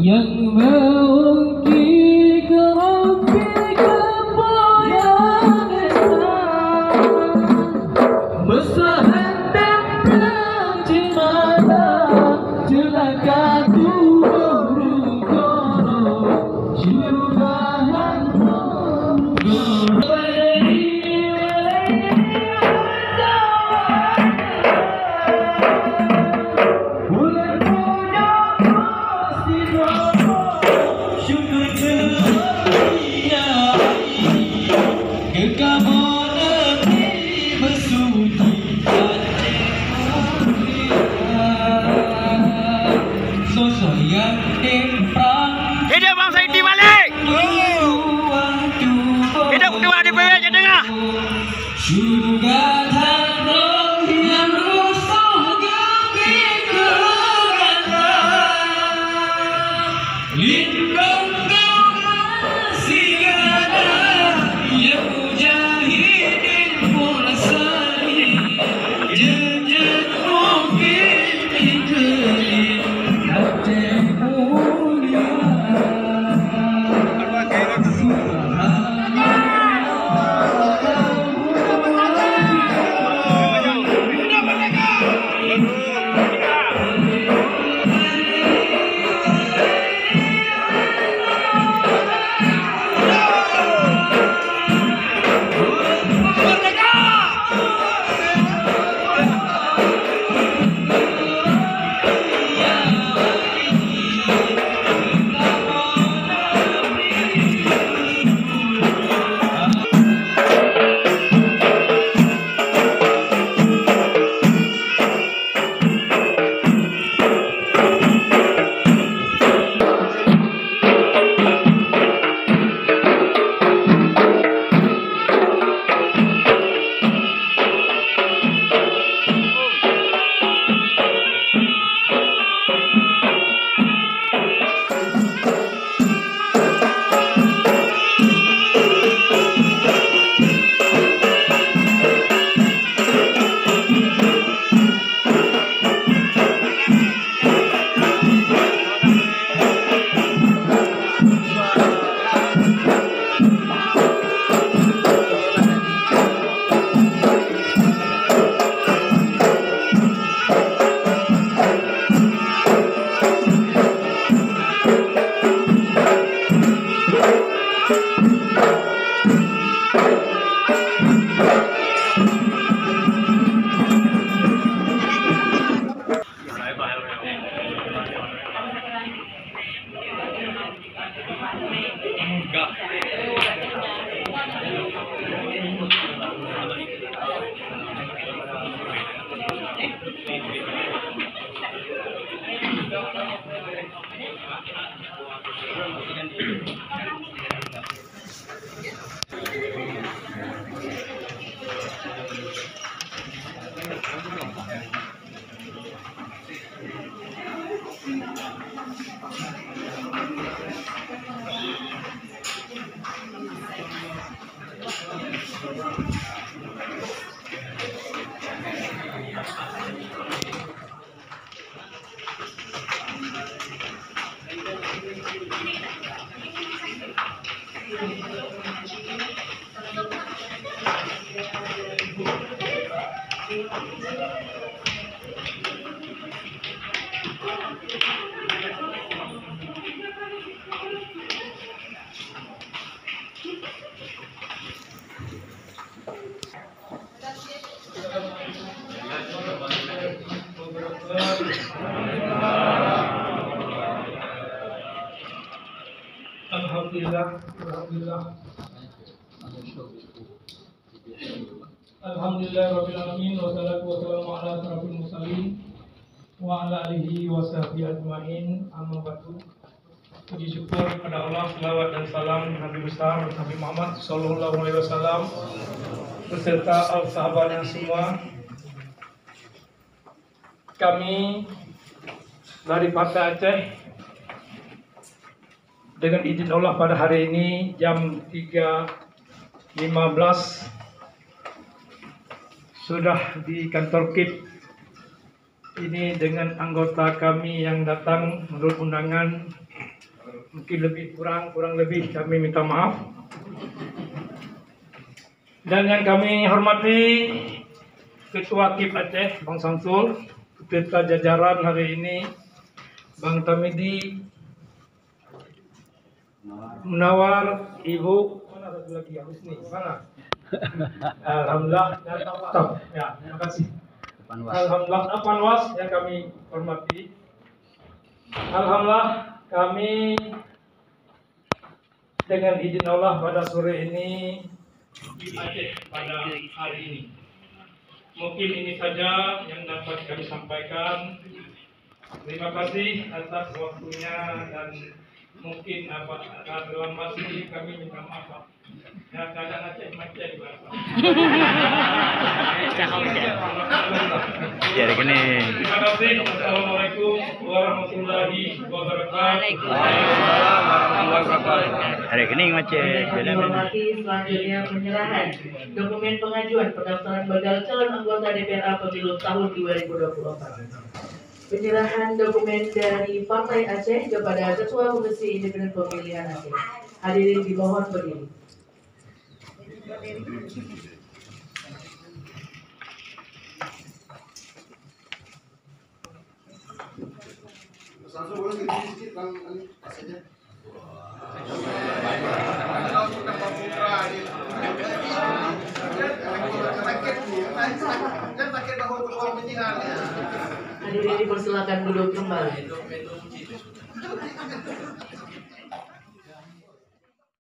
yang mengungkit kerapik kebayang Mesahan cimana celaka turun koro syurahan Hidup Bang Saidi balik. Hidup ketua DPW Jatengah. Alhamdulillahirrahmanirrahim. Wassalatu wassalamu ala asrafil mursalin wa ala alihi wa sahbihi ajma'in. Amma ba'du. Puji syukur kepada Allah, selawat dan salam Nabi besar Nabi Muhammad sallallahu alaihi wasallam beserta sahabatnya semua. Kami dari Partai Aceh dengan izin Allah pada hari ini jam 3.15 sudah di kantor KIP ini dengan anggota kami yang datang menurut undangan mungkin lebih kurang lebih kami minta maaf. Dan yang kami hormati Ketua KIP Aceh Bang Samsul, beserta jajaran hari ini Bang Tamidi, Munawar, Ibu, mana satu lagi habis nih, mana? Alhamdulillah, ya, terima kasih. Alhamdulillah, Panwas yang kami hormati. Alhamdulillah, kami dengan izin Allah pada sore ini di Aceh pada hari ini. Mungkin ini saja yang dapat kami sampaikan. Terima kasih atas waktunya dan mungkin dalam masih kami minta maaf. Ya, kadang Aceh macam bahasa. Jadi gini. Terima kasih. Assalamualaikum warahmatullahi wabarakatuh. Hari gini ngoceh. Hormati selanjutnya penyerahan dokumen pengajuan pendaftaran bakal calon anggota DPR pemilu tahun 2024. Penyerahan dokumen dari Partai Aceh kepada Ketua Komisi Independen Pemilihan Aceh. Hadirin dimohon berdiri. Hadirin dipersilakan duduk kembali.